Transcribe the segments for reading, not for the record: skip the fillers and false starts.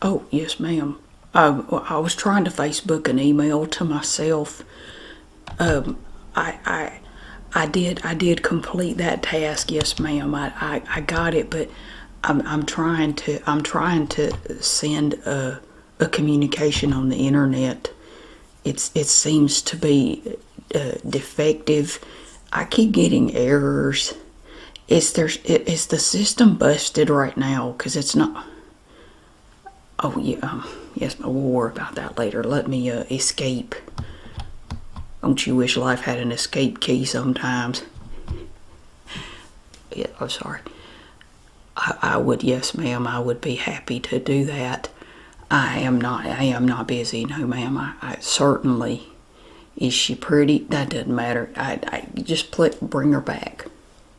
Oh, yes, ma'am. I was trying to Facebook an email to myself. I, I, I did complete that task. Yes, ma'am. I got it, but I'm trying to send a communication on the internet. It seems to be defective. I keep getting errors. Is the system busted right now? Cause it's not. Oh yeah. Yes, we'll worry about that later. Let me escape. Don't you wish life had an escape key sometimes? Yeah. I'm sorry. I would. Yes, ma'am. I would be happy to do that. I am not. I am not busy. No, ma'am. I certainly. Is she pretty? That doesn't matter. I just bring her back.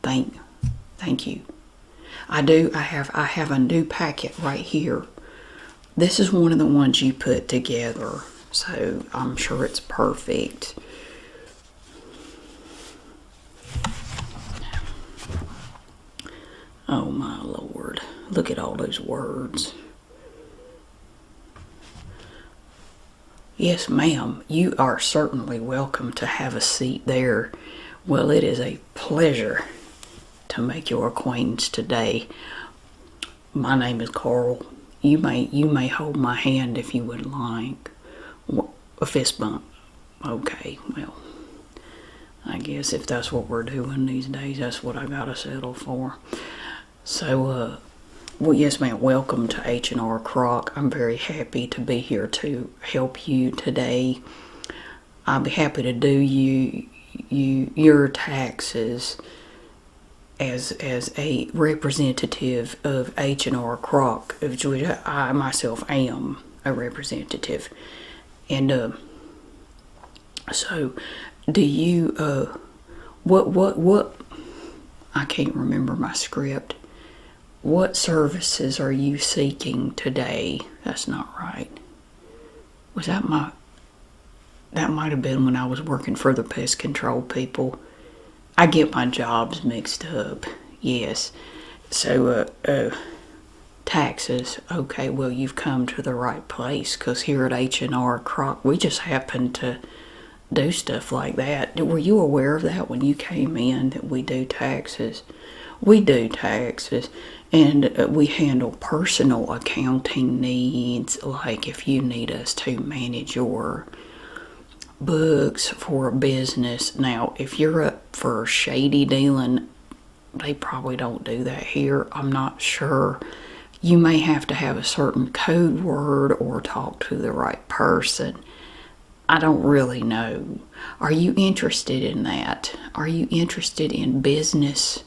Thank you. I do. I have a new packet right here. This is one of the ones you put together, so I'm sure it's perfect. Oh my Lord. Look at all those words. Yes, ma'am. You are certainly welcome to have a seat there. Well, it is a pleasure to make your acquaintance today. My name is Carl. You may hold my hand if you would like. A fist bump. Okay, well, I guess if that's what we're doing these days, that's what I gotta settle for. So, well, yes, ma'am. Welcome to H&R Croc. I'm very happy to be here to help you today. I'll be happy to do your taxes as a representative of H&R Croc, of which I myself am a representative. And so, do you what? I can't remember my script. What services are you seeking today? That's not right. Was that my... That might have been when I was working for the pest control people. I get my jobs mixed up. Yes. So, taxes. Okay, well, you've come to the right place, because here at H&R Croc, we just happen to do stuff like that. Were you aware of that when you came in, that we do taxes? We do taxes, and we handle personal accounting needs, like if you need us to manage your books for a business. Now, if you're up for shady dealing, they probably don't do that here. I'm not sure. You may have to have a certain code word or talk to the right person. I don't really know. Are you interested in that? Are you interested in business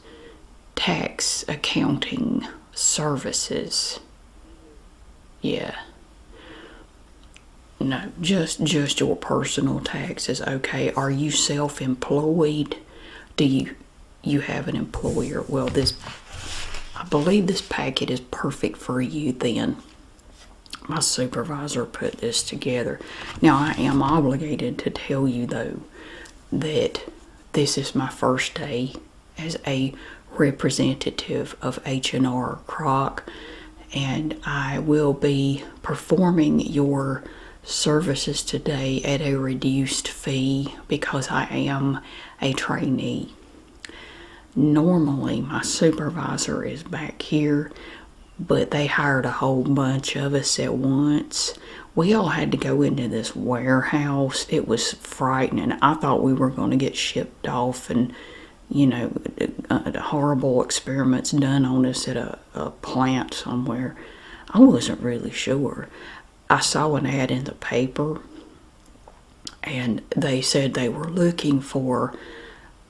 tax accounting services? Yeah. No, just your personal taxes. Okay. Are you self-employed? Do you have an employer? Well, I believe this packet is perfect for you then. My supervisor put this together. Now, I am obligated to tell you, though, that this is my first day as a representative of H&R Croc, and I will be performing your services today at a reduced fee because I am a trainee. Normally, my supervisor is back here, but they hired a whole bunch of us at once. We all had to go into this warehouse. It was frightening. I thought we were going to get shipped off and, horrible experiments done on us at a plant somewhere. I wasn't really sure. I saw an ad in the paper, and they said they were looking for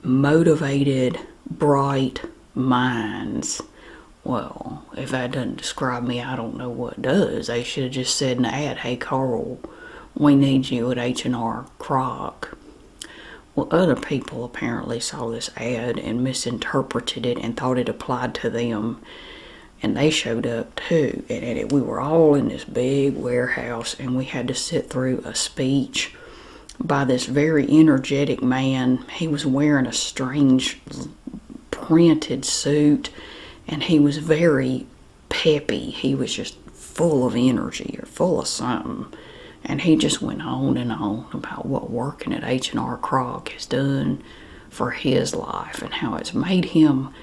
motivated, bright minds. Well, if that doesn't describe me, I don't know what does. They should have just said in the ad, "Hey, Carl, we need you at H&R Croc." Well, other people apparently saw this ad and misinterpreted it and thought it applied to them. And they showed up too. And we were all in this big warehouse, and we had to sit through a speech by this very energetic man. He was wearing a strange printed suit, and he was very peppy. He was just full of energy or full of something. And he just went on and on about what working at H&R Kroc has done for his life and how it's made him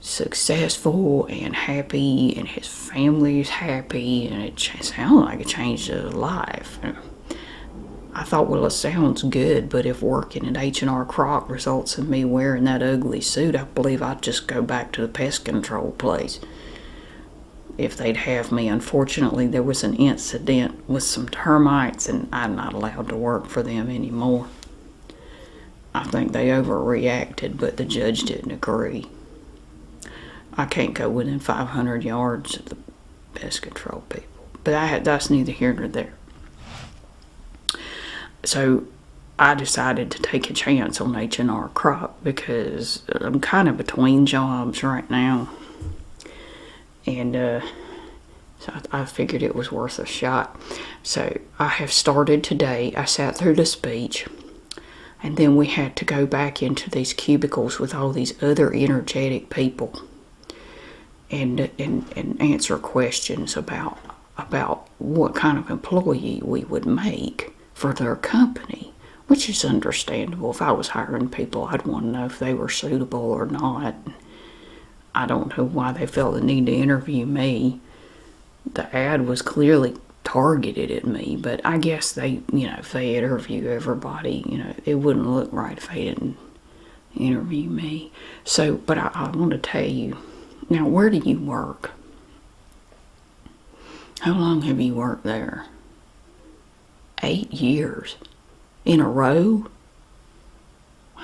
successful and happy, and his family's happy, and it sounded like it changed his life. And I thought, well, it sounds good, but if working at H&R Kroc results in me wearing that ugly suit, I believe I'd just go back to the pest control place if they'd have me. Unfortunately, there was an incident with some termites, and I'm not allowed to work for them anymore. I think they overreacted, but the judge didn't agree. I can't go within 500 yards of the pest control people. But that's neither here nor there. So I decided to take a chance on H&R Kroc because I'm kind of between jobs right now. And so I figured it was worth a shot. So I have started today. I sat through the speech, and then we had to go back into these cubicles with all these other energetic people and answer questions about what kind of employee we would make for their company, which is understandable. If I was hiring people, I'd want to know if they were suitable or not. I don't know why they felt the need to interview me. The ad was clearly targeted at me, but I guess they, if they interview everybody, it wouldn't look right if they didn't interview me. So, but I want to tell you, now, where do you work? How long have you worked there? 8 years in a row? Wow.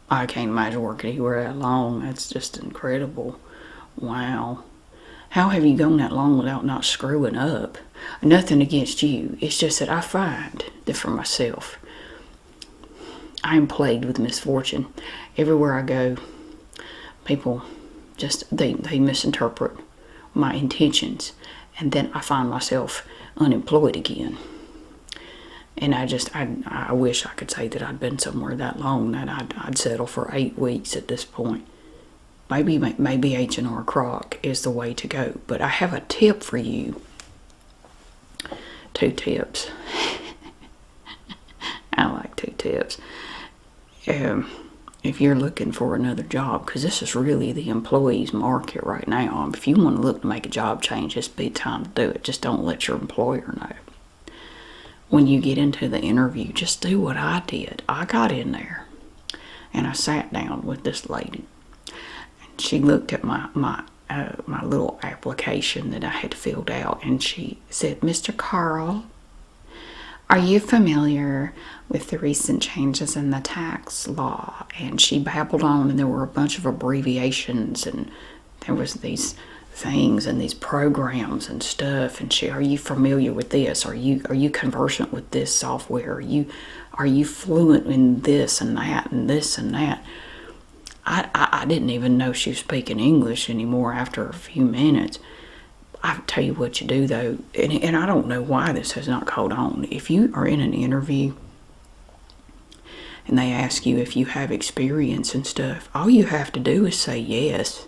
I can't imagine working anywhere that long. That's just incredible. Wow. How have you gone that long without not screwing up? Nothing against you. It's just that I find that for myself, I am plagued with misfortune. Everywhere I go, people just, they misinterpret my intentions. And then I find myself unemployed again. And I wish I could say that I'd been somewhere that long, that I'd settle for 8 weeks at this point. Maybe H&R Kroc is the way to go. But I have a tip for you. 2 tips. I like 2 tips. If you're looking for another job, because this is really the employee's market right now. If you want to look to make a job change, this be the time to do it. Just don't let your employer know. When you get into the interview, just do what I did. I got in there, and I sat down with this lady. And she looked at my little application that I had filled out, and she said, "Mr. Carl, are you familiar with the recent changes in the tax law?" And she babbled on, and there were a bunch of abbreviations, and there was these things and these programs and stuff. And are you familiar with this? Are you conversant with this software? Are you fluent in this and that and this and that? I didn't even know she was speaking English anymore after a few minutes. I tell you what you do, though, and I don't know why this has not caught on. If you are in an interview and they ask you if you have experience and stuff, all you have to do is say yes.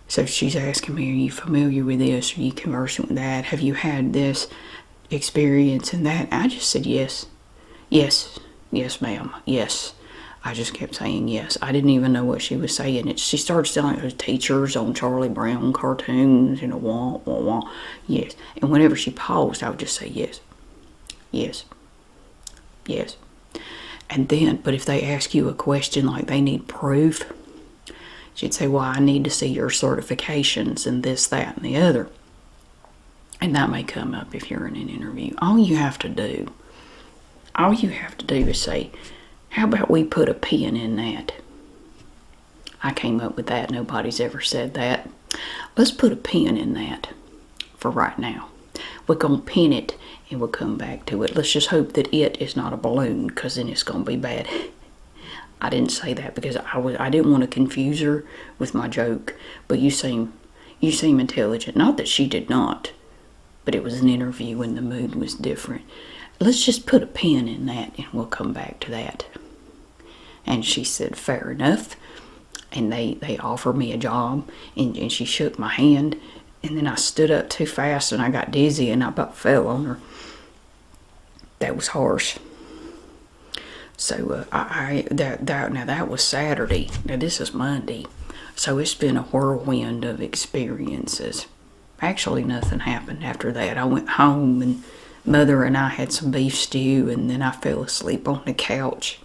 So she's asking me, are you familiar with this? Are you conversant with that? Have you had this experience and that? I just said yes. Yes. Yes, ma'am. Yes. I just kept saying yes. I didn't even know what she was saying. She started sounding like those teachers on Charlie Brown cartoons, wah, wah, wah. Yes. And whenever she paused, I would just say yes. Yes. Yes. And then, but if they ask you a question like they need proof, she'd say, well, I need to see your certifications and this, that, and the other. And that may come up if you're in an interview. All you have to do is say, how about we put a pin in that? I came up with that. Nobody's ever said that. Let's put a pin in that for right now. We're going to pin it and we'll come back to it. Let's just hope that it is not a balloon, because then it's going to be bad. I didn't say that because I didn't want to confuse her with my joke. But you seem intelligent. Not that she did not, but it was an interview and the mood was different. Let's just put a pin in that and we'll come back to that. And she said, fair enough. And they offered me a job, and she shook my hand. And then I stood up too fast and I got dizzy and I about fell on her. That was harsh. So now that was Saturday. Now this is Monday. So it's been a whirlwind of experiences. Actually, nothing happened after that. I went home and Mother and I had some beef stew, and then I fell asleep on the couch.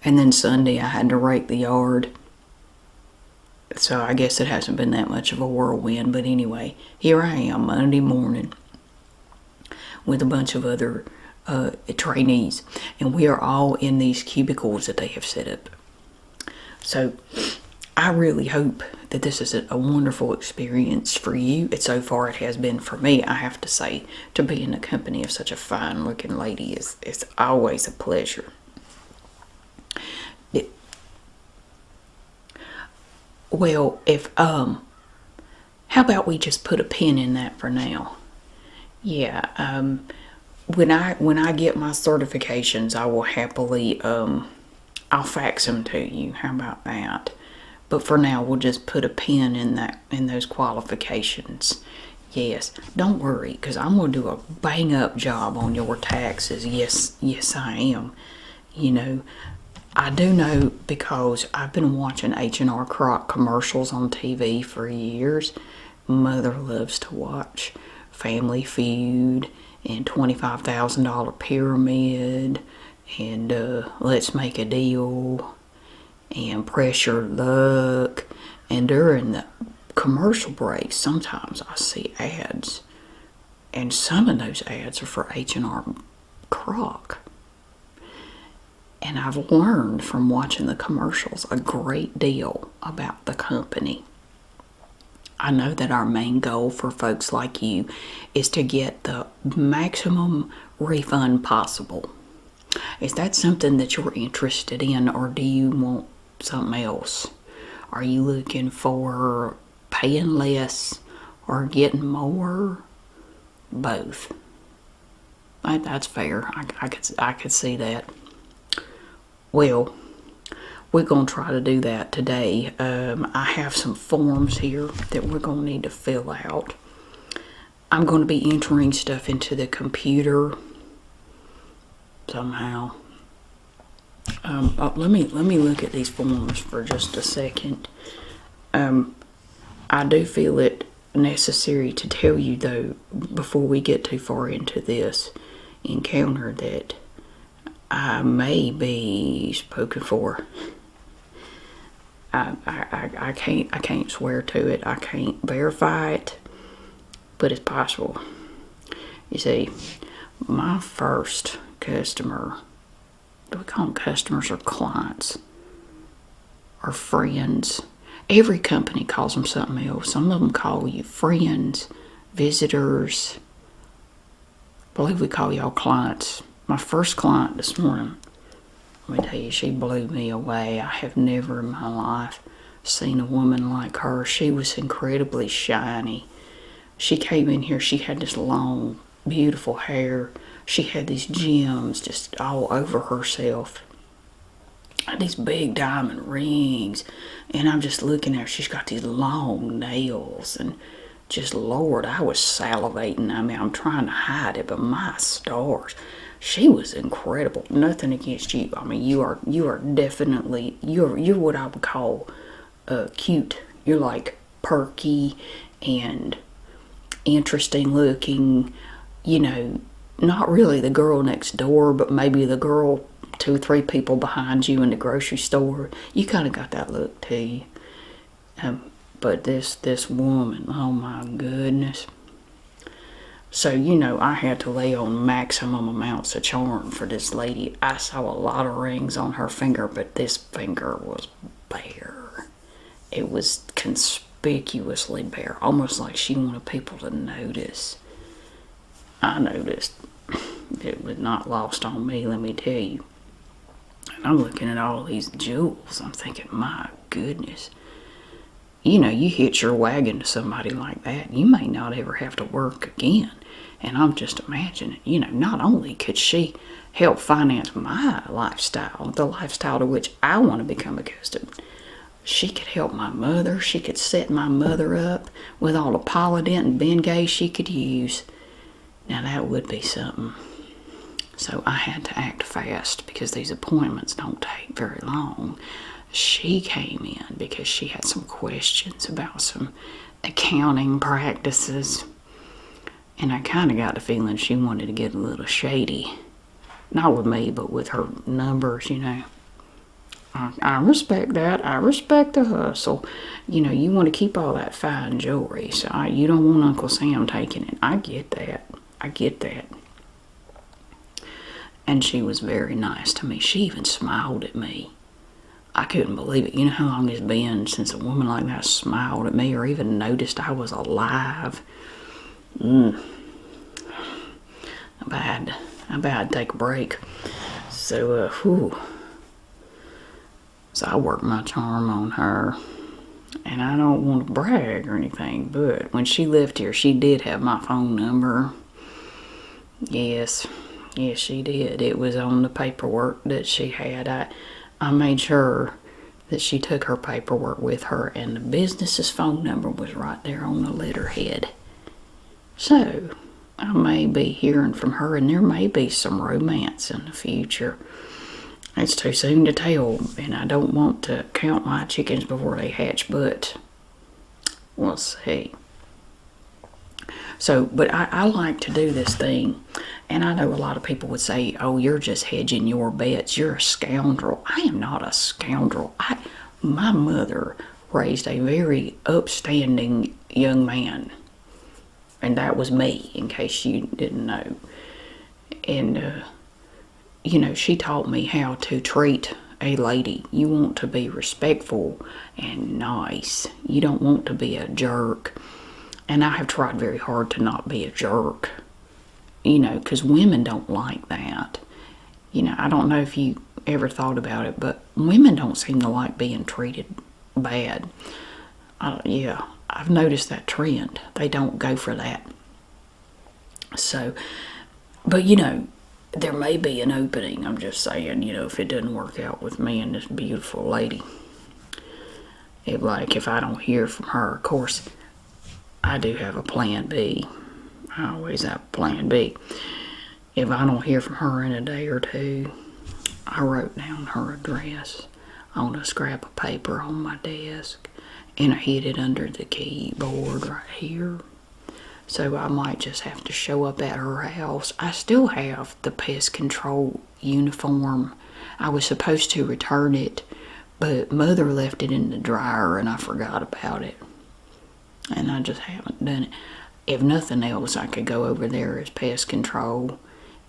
And then Sunday I had to rake the yard. So I guess it hasn't been that much of a whirlwind. But anyway, here I am Monday morning with a bunch of other trainees. And we are all in these cubicles that they have set up. So I really hope that this is a wonderful experience for you. So far it has been for me. I have to say, to be in the company of such a fine looking lady is always a pleasure. Well, how about we just put a pin in that for now? Yeah, when I get my certifications, I will happily, I'll fax them to you. How about that? But for now, we'll just put a pin in those qualifications. Yes, don't worry, because I'm going to do a bang-up job on your taxes. Yes, I am. You know, I do know because I've been watching H&R Croc commercials on TV for years. Mother loves to watch Family Feud and $25,000 Pyramid and Let's Make a Deal and Press Your Luck. And during the commercial breaks, sometimes I see ads, and some of those ads are for H&R Croc. And I've learned from watching the commercials a great deal about the company. I know that our main goal for folks like you is to get the maximum refund possible. Is that something that you're interested in, or do you want something else? Are you looking for paying less or getting more? Both. That's fair. I could see that. Well, we're going to try to do that today. I have some forms here that we're going to need to fill out. I'm going to be entering stuff into the computer somehow. Let me look at these forms for just a second. I do feel it necessary to tell you, though, before we get too far into this encounter, that I may be spoken for. I can't swear to it. I can't verify it, but it's possible. You see, my first customer, do we call them customers or clients or friends? Every company calls them something else. Some of them call you friends, visitors. I believe we call y'all clients. My first client this morning, let me tell you, she blew me away. I have never in my life seen a woman like her. She was incredibly shiny. She came in here, she had this long, beautiful hair. She had these gems just all over herself. These big diamond rings. And I'm just looking at her. She's got these long nails. And just, Lord, I was salivating. I mean, I'm trying to hide it, but my stars. She was incredible. Nothing against you. I mean, you are definitely, you're what I would call cute. You're like perky and interesting looking. You know, not really the girl next door, but maybe the girl 2 or 3 people behind you in the grocery store. You kind of got that look to you. But this woman, oh my goodness. So, you know, I had to lay on maximum amounts of charm for this lady. I saw a lot of rings on her finger, but this finger was bare. It was conspicuously bare, almost like she wanted people to notice. I noticed. It was not lost on me, let me tell you. And I'm looking at all these jewels. I'm thinking, my goodness. You know, you hitch your wagon to somebody like that, you may not ever have to work again. And I'm just imagining, you know, not only could she help finance my lifestyle, the lifestyle to which I want to become accustomed, she could help my mother. She could set my mother up with all the Polident and Bengay she could use. Now that would be something. So I had to act fast because these appointments don't take very long. She came in because she had some questions about some accounting practices. And I kind of got the feeling she wanted to get a little shady. Not with me, but with her numbers, I respect that. I respect the hustle. You want to keep all that fine jewelry, so you don't want Uncle Sam taking it. I get that. And she was very nice to me. She even smiled at me. I couldn't believe it. You know how long it's been since a woman like that smiled at me or even noticed I was alive? I bet I'd take a break. So, So I worked my charm on her. And I don't want to brag or anything, but when she left here, she did have my phone number. Yes, she did. It was on the paperwork that she had. I made sure that she took her paperwork with her, and the business's phone number was right there on the letterhead. So, I may be hearing from her, and there may be some romance in the future. It's too soon to tell, and I don't want to count my chickens before they hatch, but we'll see. So, but I like to do this thing, and I know a lot of people would say, oh, you're just hedging your bets. You're a scoundrel. I am not a scoundrel. My mother raised a very upstanding young man, and that was me, in case you didn't know. And, she taught me how to treat a lady. You want to be respectful and nice. You don't want to be a jerk. And I have tried very hard to not be a jerk, because women don't like that. I don't know if you ever thought about it, but women don't seem to like being treated bad. I've noticed that trend. They don't go for that. So, but there may be an opening. I'm just saying, if it doesn't work out with me and this beautiful lady. If I don't hear from her, of course, I do have a plan B. I always have a plan B. If I don't hear from her in a day or two, I wrote down her address on a scrap of paper on my desk, and I hid it under the keyboard right here. So I might just have to show up at her house. I still have the pest control uniform. I was supposed to return it, but Mother left it in the dryer and I forgot about it. And I just haven't done it. If nothing else, I could go over there as pest control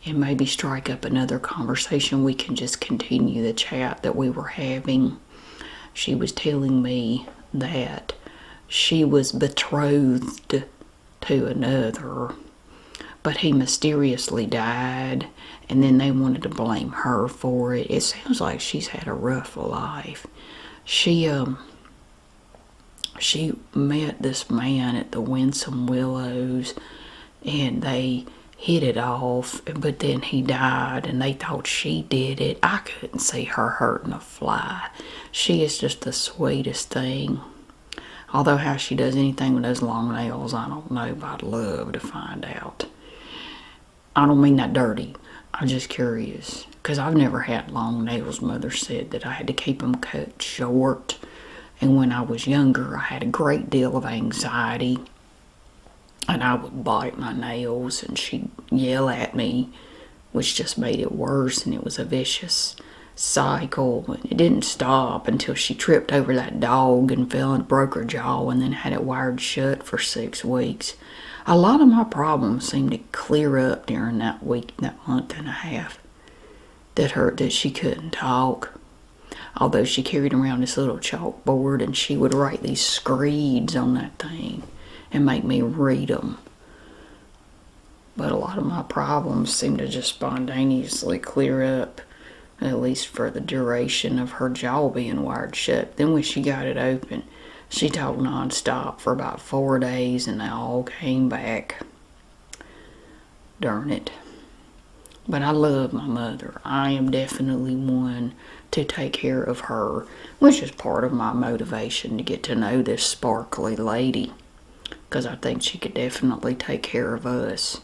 and maybe strike up another conversation. We can just continue the chat that we were having. She was telling me that she was betrothed to another, but he mysteriously died, and then they wanted to blame her for it. It sounds like she's had a rough life. She met this man at the Winsome Willows, and they hit it off, but then he died, and they thought she did it. I couldn't see her hurting a fly. She is just the sweetest thing. Although how she does anything with those long nails, I don't know, but I'd love to find out. I don't mean that dirty. I'm just curious, because I've never had long nails. Mother said that I had to keep them cut short. And when I was younger, I had a great deal of anxiety. And I would bite my nails, and she'd yell at me, which just made it worse. And it was a vicious cycle. And it didn't stop until she tripped over that dog and fell and broke her jaw, and then had it wired shut for 6 weeks. A lot of my problems seemed to clear up during that month and a half that she couldn't talk. Although she carried around this little chalkboard, and she would write these screeds on that thing and make me read them. But a lot of my problems seemed to just spontaneously clear up, at least for the duration of her jaw being wired shut. Then when she got it open, she talked nonstop for about 4 days, and they all came back. Darn it. But I love my mother. I am definitely one to take care of her, which is part of my motivation to get to know this sparkly lady. Because I think she could definitely take care of us.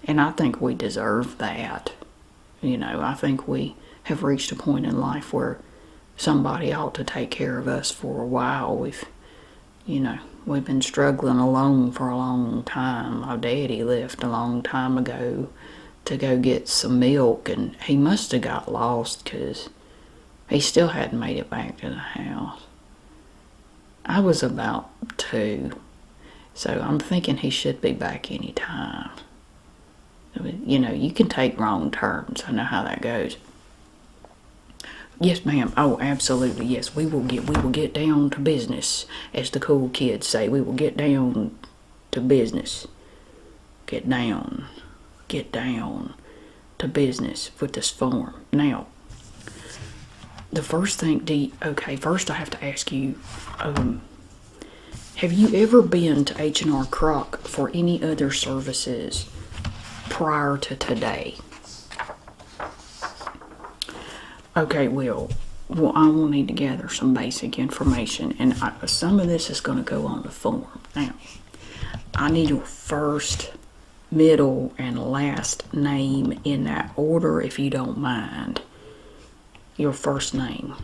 And I think we deserve that. I think we have reached a point in life where somebody ought to take care of us for a while. We've been struggling alone for a long time. My daddy left a long time ago to go get some milk, and he must have got lost because he still hadn't made it back to the house. I was about 2, so I'm thinking he should be back any time. You can take wrong turns. I know how that goes. Yes, ma'am. Oh, absolutely. Yes, we will get down to business, as the cool kids say. We will get down to business. Get down to business with this form. Now, the first thing, first I have to ask you, have you ever been to H&R Croc for any other services prior to today? Okay, well, I will need to gather some basic information, and some of this is going to go on the form. Now, I need your first, middle, and last name in that order, if you don't mind. Your first name.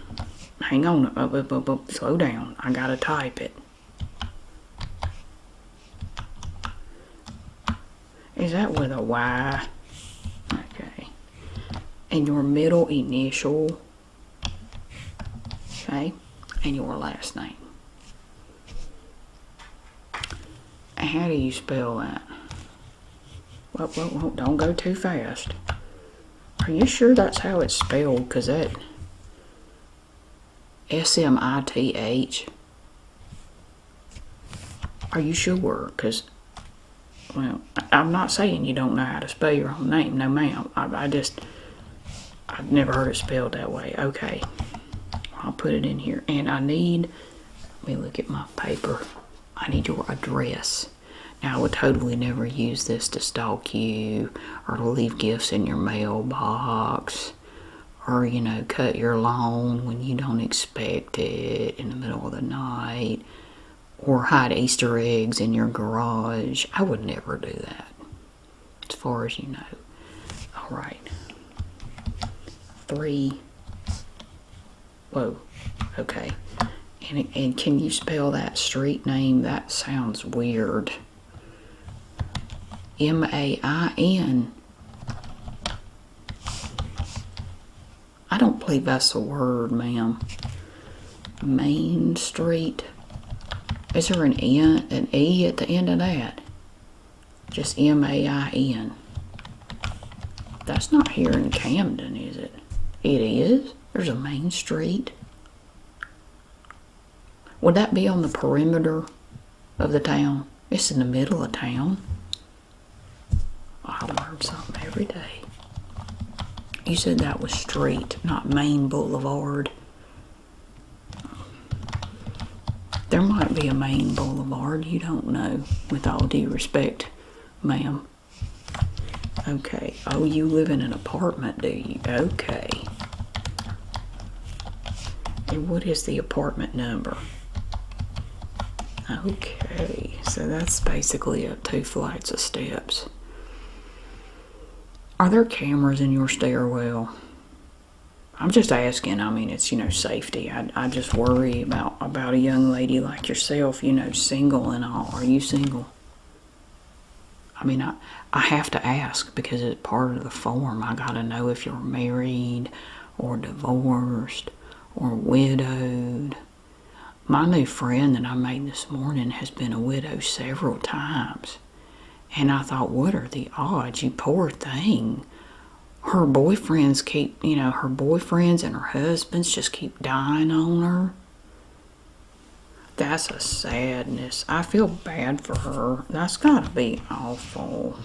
Hang on, slow down. I gotta type it. Is that with a Y? Okay. And your middle initial. Okay. And your last name. How do you spell that? Whoa, don't go too fast. Are you sure that's how it's spelled? Because that Smith. Are you sure? Because, well, I'm not saying you don't know how to spell your own name. No, ma'am. I've never heard it spelled that way. Okay. I'll put it in here. And let me look at my paper. I need your address. Now, I would totally never use this to stalk you or to leave gifts in your mailbox or, cut your lawn when you don't expect it in the middle of the night or hide Easter eggs in your garage. I would never do that, as far as you know. All right. 3. Whoa. Okay. And can you spell that street name? That sounds weird. Main. I don't believe that's a word, ma'am. Main Street. Is there an E at the end of that? Just Main. That's not here in Camden, is it? It is? There's a Main Street. Would that be on the perimeter of the town? It's in the middle of town. I learn something every day. You said that was street, not Main Boulevard. There might be a Main Boulevard. You don't know, with all due respect, ma'am. Okay. Oh, you live in an apartment, do you? Okay. And what is the apartment number? Okay. So that's basically up 2 flights of steps. Are there cameras in your stairwell? I'm just asking. I mean, it's, safety. I just worry about a young lady like yourself, single and all. Are you single? I mean, I have to ask because it's part of the form. I gotta know if you're married or divorced or widowed. My new friend that I made this morning has been a widow several times. And I thought, what are the odds? You poor thing. Her boyfriends her boyfriends and her husbands just keep dying on her. That's a sadness. I feel bad for her. That's gotta be awful.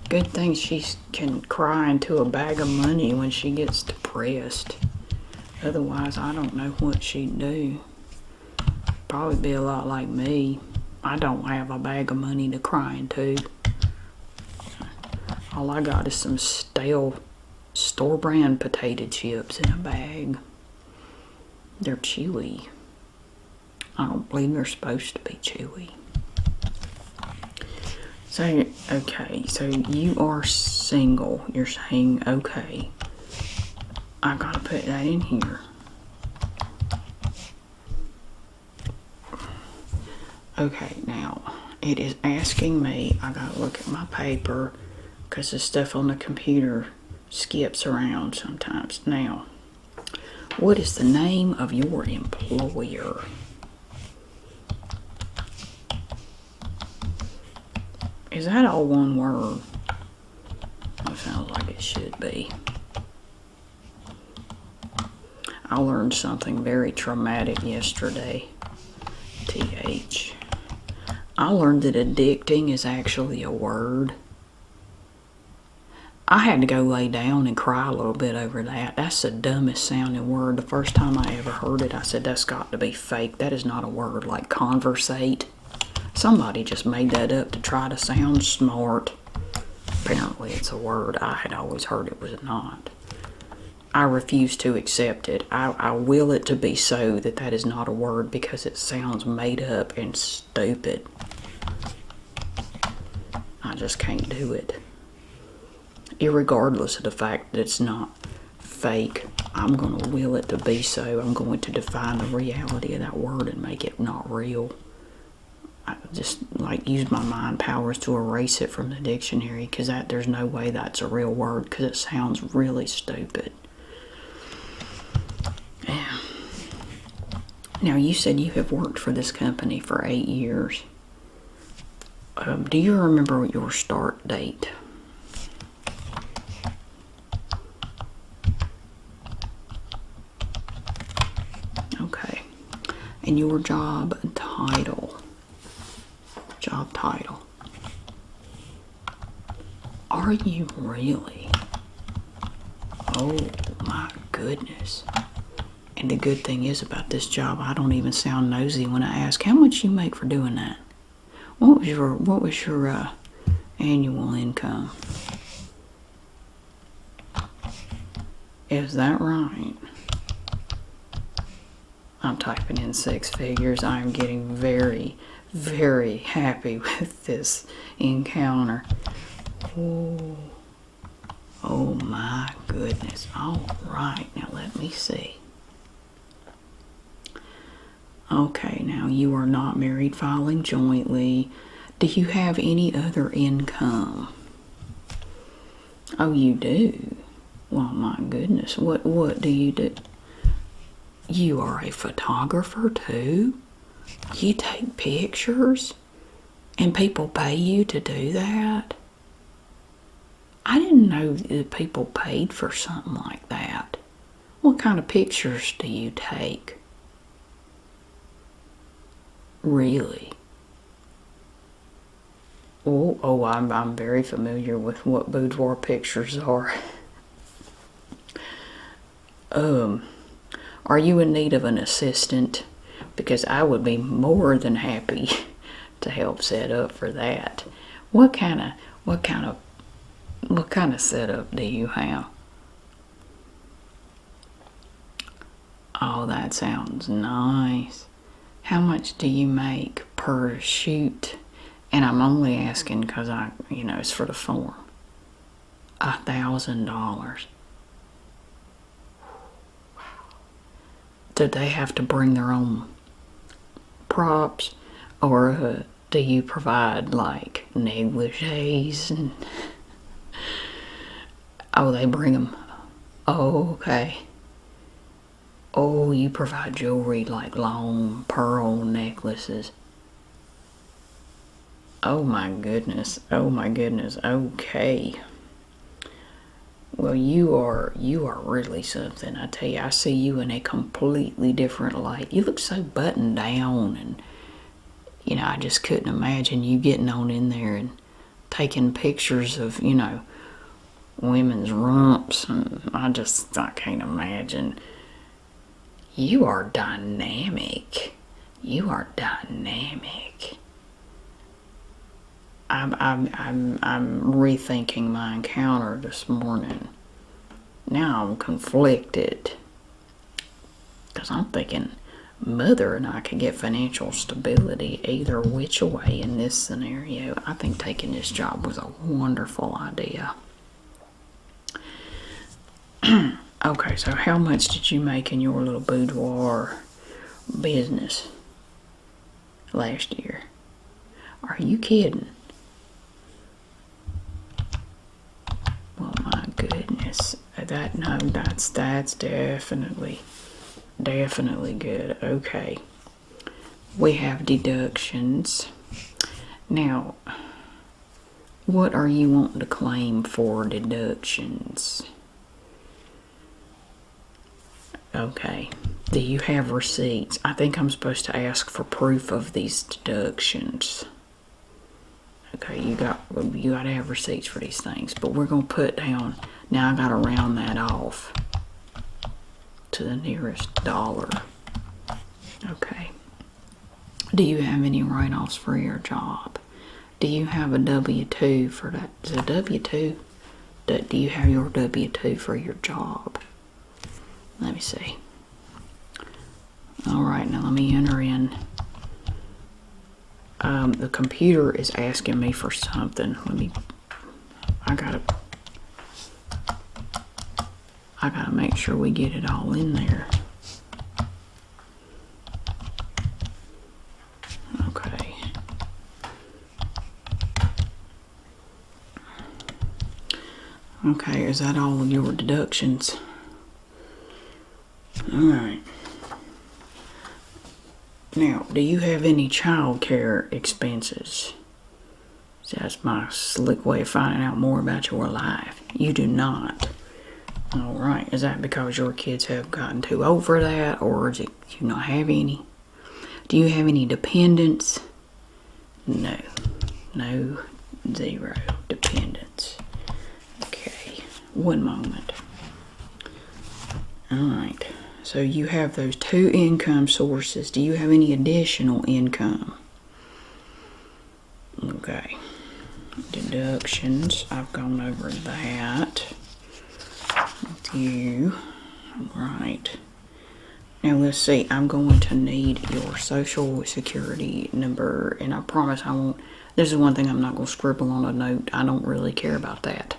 Good thing she can cry into a bag of money when she gets depressed. Otherwise, I don't know what she'd do. Probably be a lot like me. I don't have a bag of money to cry into. All I got is some stale store-brand potato chips in a bag. They're chewy. I don't believe they're supposed to be chewy. So, okay, so you are single. You're saying, okay, I gotta put that in here. Okay, now, it is asking me, I gotta look at my paper, because the stuff on the computer skips around sometimes. Now, what is the name of your employer? Is that all one word? That sounds like it should be. I learned something very traumatic yesterday. TH. I learned that addicting is actually a word. I had to go lay down and cry a little bit over that. That's the dumbest sounding word. The first time I ever heard it, I said, that's got to be fake. That is not a word. Like conversate. Somebody just made that up to try to sound smart. Apparently it's a word. I had always heard it was not. I refuse to accept it. I will it to be so that that is not a word because it sounds made up and stupid. I just can't do it. Irregardless of the fact that it's not fake, I'm going to will it to be so. I'm going to define the reality of that word and make it not real. I just like use my mind powers to erase it from the dictionary because there's no way that's a real word because it sounds really stupid. Yeah. Now you said you have worked for this company for 8 years. Do you remember your start date? Okay. And your job title. Job title. Are you really? Oh my goodness. And the good thing is about this job, I don't even sound nosy when I ask, how much you make for doing that? What was your annual income? Is that right? I'm typing in 6 figures. I'm getting very, very happy with this encounter. Oh my goodness. All right, now let me see. Okay, now you are not married, filing jointly. Do you have any other income? Oh, you do? Well, my goodness. What do you do? You are a photographer too? You take pictures? And people pay you to do that? I didn't know that people paid for something like that. What kind of pictures do you take? Really? Oh, I'm very familiar with what boudoir pictures are. Are you in need of an assistant? Because I would be more than happy to help set up for that. What kind of setup do you have? Oh, that sounds nice. How much do you make per shoot? And I'm only asking because it's for the form. $1,000. Do they have to bring their own props, or do you provide like negligees and? Oh, they bring them. Oh, okay. Oh, you provide jewelry like long pearl necklaces. Oh my goodness. Oh my goodness. Okay. Well, you are really something. I tell you, I see you in a completely different light. You look so buttoned down, and I just couldn't imagine you getting on in there and taking pictures of, women's rumps, and I can't imagine. You are dynamic. You are dynamic. I'm rethinking my encounter this morning. Now I'm conflicted because I'm thinking Mother and I could get financial stability either which way in this scenario. I think taking this job was a wonderful idea. Okay, so how much did you make in your little boudoir business last year? Are you kidding? Well, my goodness. That's definitely good. Okay. We have deductions. Now, what are you wanting to claim for deductions? Okay. Do you have receipts? I think I'm supposed to ask for proof of these deductions. Okay, you got to have receipts for these things, but we're gonna put down. Now I gotta round that off to the nearest dollar. Okay. Do you have any write-offs for your job? Do you have a W-2 for that? Is it a W-2? Do you have your W-2 for your job? Let me see. All right, now let me enter in. The computer is asking me for something. I gotta make sure we get it all in there. Okay. Okay, is that all of your deductions? All right. Now, do you have any child care expenses? That's my slick way of finding out more about your life. You do not. All right. Is that because your kids have gotten too old for that, or is it you not have any? Do you have any dependents? No. No. Zero dependents. Okay. One moment. All right. So you have those two income sources. Do you have any additional income? Okay. Deductions. I've gone over that with you. Right. Now let's see. I'm going to need your social security number, and I promise I won't. This is one thing I'm not going to scribble on a note. I don't really care about that.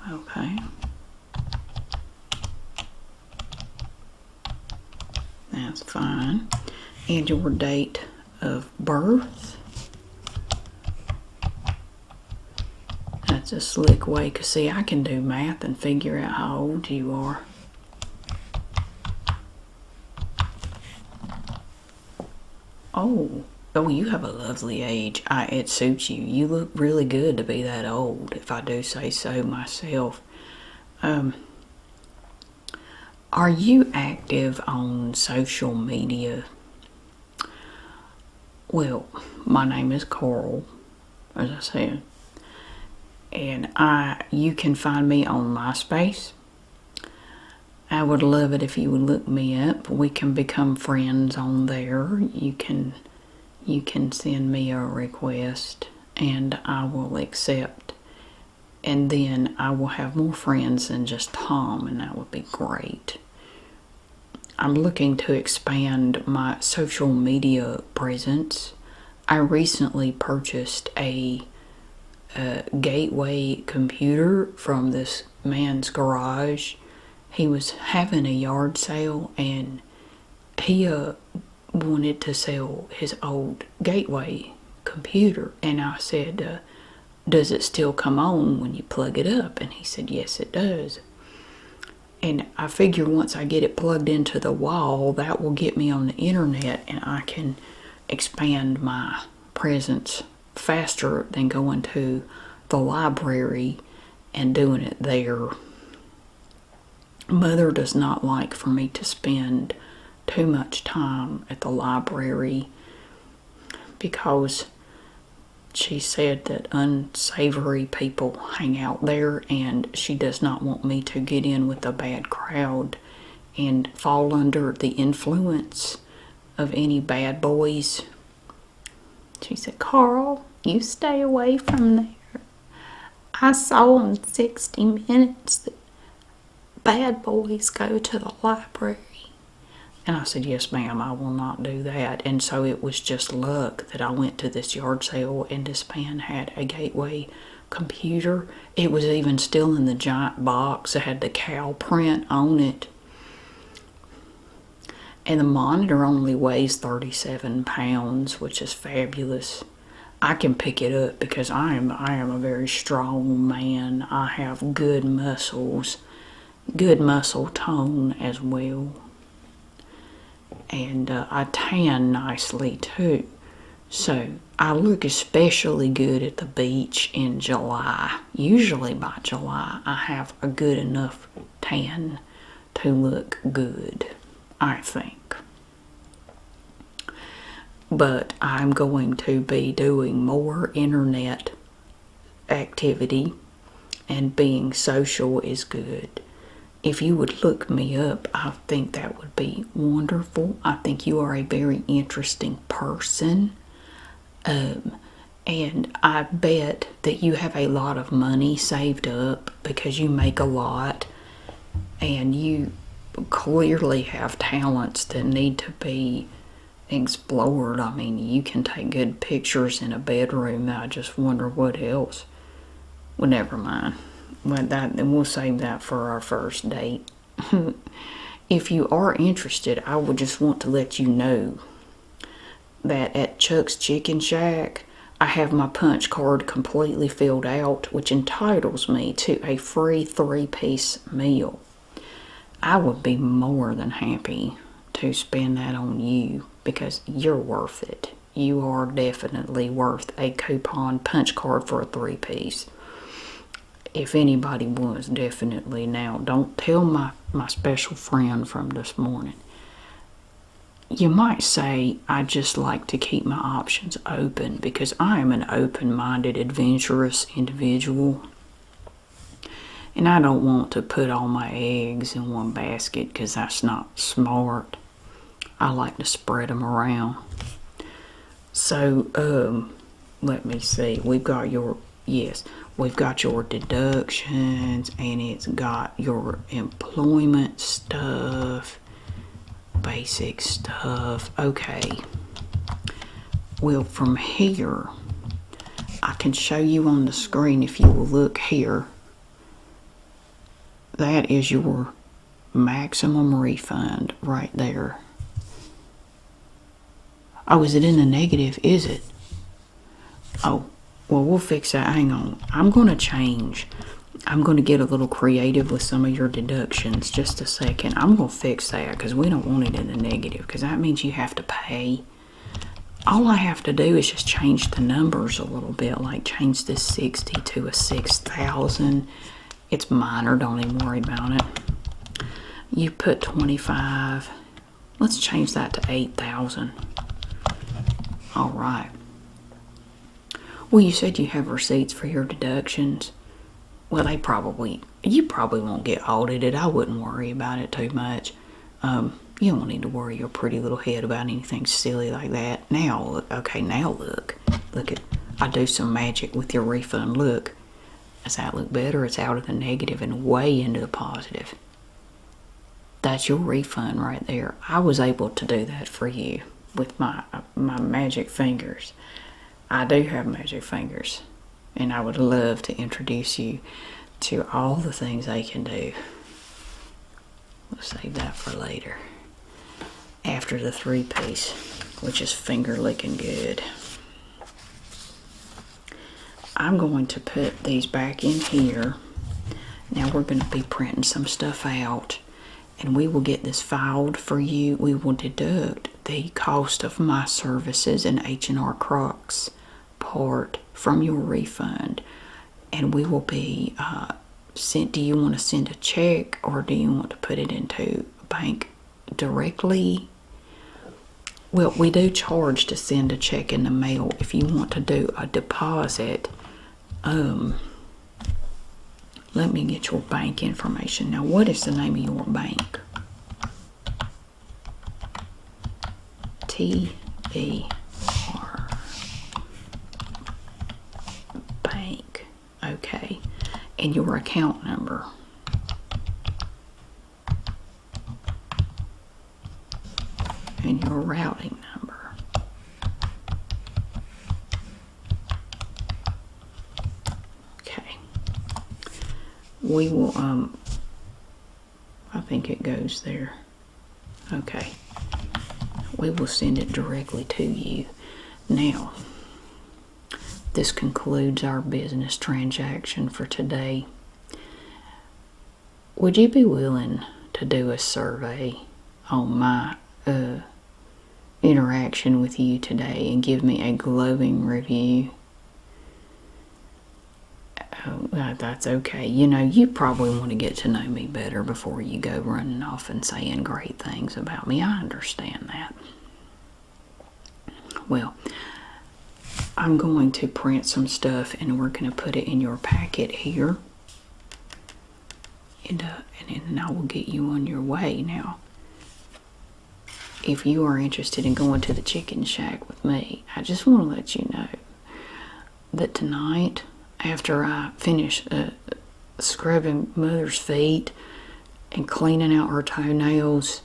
Okay. That's fine. And your date of birth. That's a slick way, because see, I can do math and figure out how old you are. Oh, you have a lovely age. It suits you. You look really good to be that old, if I do say so myself. Are you active on social media? Well, my name is Carl, as I said, and you can find me on MySpace. I would love it if you would look me up. We can become friends on there. You can send me a request, and I will accept. And then I will have more friends than just Tom, and that would be great. I'm looking to expand my social media presence. I recently purchased a gateway computer from this man's garage. He was having a yard sale, and he wanted to sell his old gateway computer. And I said, does it still come on when you plug it up? And he said, yes, it does. And I figure once I get it plugged into the wall, that will get me on the internet, and I can expand my presence faster than going to the library and doing it there. Mother does not like for me to spend too much time at the library because she said that unsavory people hang out there, and she does not want me to get in with a bad crowd and fall under the influence of any bad boys. She said, Carl, you stay away from there. I saw on 60 Minutes that bad boys go to the library. And I said, yes, ma'am, I will not do that. And so it was just luck that I went to this yard sale and this man had a Gateway computer. It was even still in the giant box. It had the cow print on it. And the monitor only weighs 37 pounds, which is fabulous. I can pick it up because I am a very strong man. I have good muscles, good muscle tone as well. And I tan nicely too. So I look especially good at the beach in July. Usually by July I have a good enough tan to look good, I think. But I'm going to be doing more internet activity, and being social is good. If you would look me up, I think that would be wonderful. I think you are a very interesting person. And I bet that you have a lot of money saved up because you make a lot. And you clearly have talents that need to be explored. I mean, you can take good pictures in a bedroom. I just wonder what else. Well, never mind. We'll save that for our first date. If you are interested, I would just want to let you know that at Chuck's Chicken Shack, I have my punch card completely filled out, which entitles me to a free 3-piece meal. I would be more than happy to spend that on you because you're worth it. You are definitely worth a coupon punch card for a 3-piece. If anybody was, definitely. Now, don't tell my special friend from this morning. You might say I just like to keep my options open because I am an open-minded, adventurous individual. And I don't want to put all my eggs in one basket because that's not smart. I like to spread them around. So, let me see. We've got your deductions, and it's got your employment stuff, basic stuff. Okay. Well, from here, I can show you on the screen if you will look here. That is your maximum refund right there. Oh, is it in the negative? Is it? Oh, well, we'll fix that. Hang on. I'm going to change. I'm going to get a little creative with some of your deductions. Just a second. I'm going to fix that because we don't want it in the negative because that means you have to pay. All I have to do is just change the numbers a little bit, like change this 60 to a 6,000. It's minor. Don't even worry about it. You put 25. Let's change that to 8,000. All right. Well, you said you have receipts for your deductions. Well, you probably won't get audited. I wouldn't worry about it too much. You don't need to worry your pretty little head about anything silly like that. Now, look. Okay, now look. Look at, I do some magic with your refund. Look. Does that look better? It's out of the negative and way into the positive. That's your refund right there. I was able to do that for you with my magic fingers. I do have magic fingers, and I would love to introduce you to all the things they can do. We'll save that for later. After the 3-piece, which is finger licking good. I'm going to put these back in here. Now we're going to be printing some stuff out, and we will get this filed for you. We will deduct the cost of my services and H&R Crocs part from your refund, and we will be sent. Do you want to send a check, or do you want to put it into a bank directly? Well, we do charge to send a check in the mail. If you want to do a deposit, let me get your bank information. Now, what is the name of your bank? TER. and your account number. And your routing number. Okay. We will, I think it goes there. Okay. We will send it directly to you. Now, this concludes our business transaction for today. Would you be willing to do a survey on my interaction with you today and give me a glowing review? That's okay. You know, you probably want to get to know me better before you go running off and saying great things about me. I understand that. Well, I'm going to print some stuff and we're going to put it in your packet here. And then I will get you on your way. Now, if you are interested in going to the chicken shack with me, I just want to let you know that tonight, after I finish scrubbing Mother's feet and cleaning out her toenails,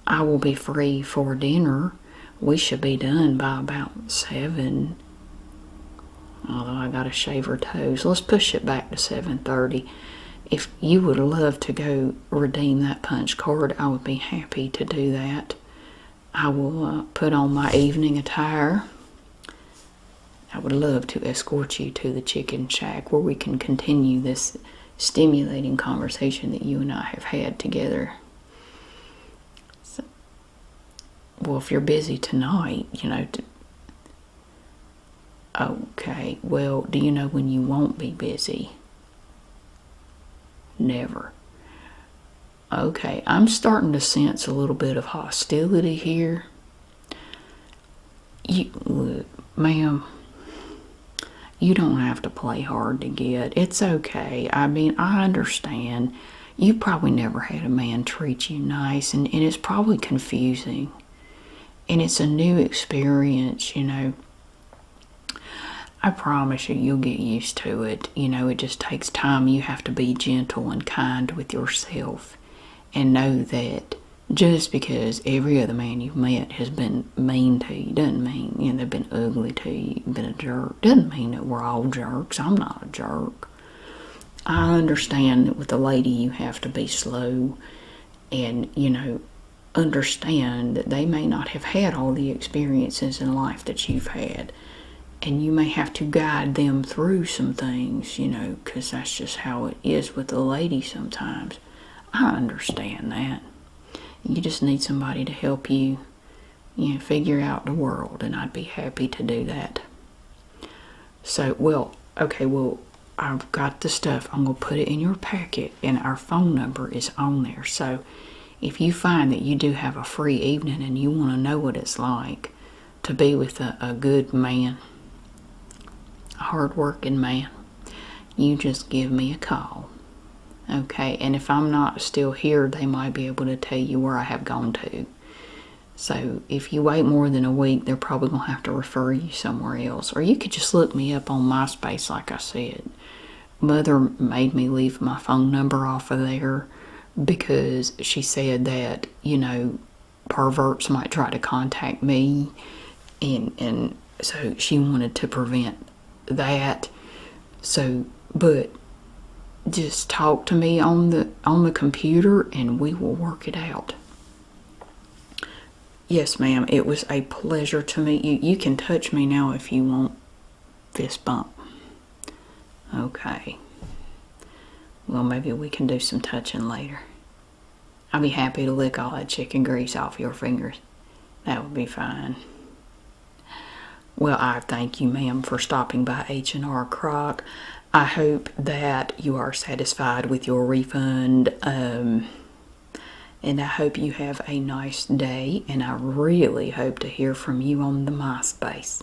I will be free for dinner. We should be done by about 7. Although I gotta shave her toes. Let's push it back to 7:30. If you would love to go redeem that punch card, I would be happy to do that. I will put on my evening attire. I would love to escort you to the chicken shack where we can continue this stimulating conversation that you and I have had together. So, well, if you're busy tonight, you know. Okay, well, do you know when you won't be busy? Never. Okay, I'm starting to sense a little bit of hostility here. Look, ma'am, you don't have to play hard to get. It's okay. I mean, I understand. You probably never had a man treat you nice, and it's probably confusing. And it's a new experience, you know. I promise you, you'll get used to it. You know, it just takes time. You have to be gentle and kind with yourself. And know that just because every other man you've met has been mean to you doesn't mean, you know, they've been ugly to you, been a jerk. Doesn't mean that we're all jerks. I'm not a jerk. I understand that with a lady you have to be slow and, you know, understand that they may not have had all the experiences in life that you've had. And you may have to guide them through some things, you know, because that's just how it is with a lady sometimes. I understand that. You just need somebody to help you, you know, figure out the world, and I'd be happy to do that. So, well, okay, well, I've got the stuff. I'm going to put it in your packet, and our phone number is on there. So, if you find that you do have a free evening and you want to know what it's like to be with a good man, a hard-working man, you just give me a call. Okay, and if I'm not still here, they might be able to tell you where I have gone to. So if you wait more than a week, they're probably going to have to refer you somewhere else. Or you could just look me up on MySpace, like I said. Mother made me leave my phone number off of there because she said that, you know, perverts might try to contact me. And so she wanted to prevent that. So, but just talk to me on the computer and we will work it out. Yes, ma'am. It was a pleasure to meet you. You can touch me now if you want. Fist bump. Okay. Well, maybe we can do some touching later. I'll be happy to lick all that chicken grease off your fingers. That would be fine. Well, I thank you, ma'am, for stopping by H&R Croc. I hope that you are satisfied with your refund, and I hope you have a nice day, and I really hope to hear from you on the MySpace.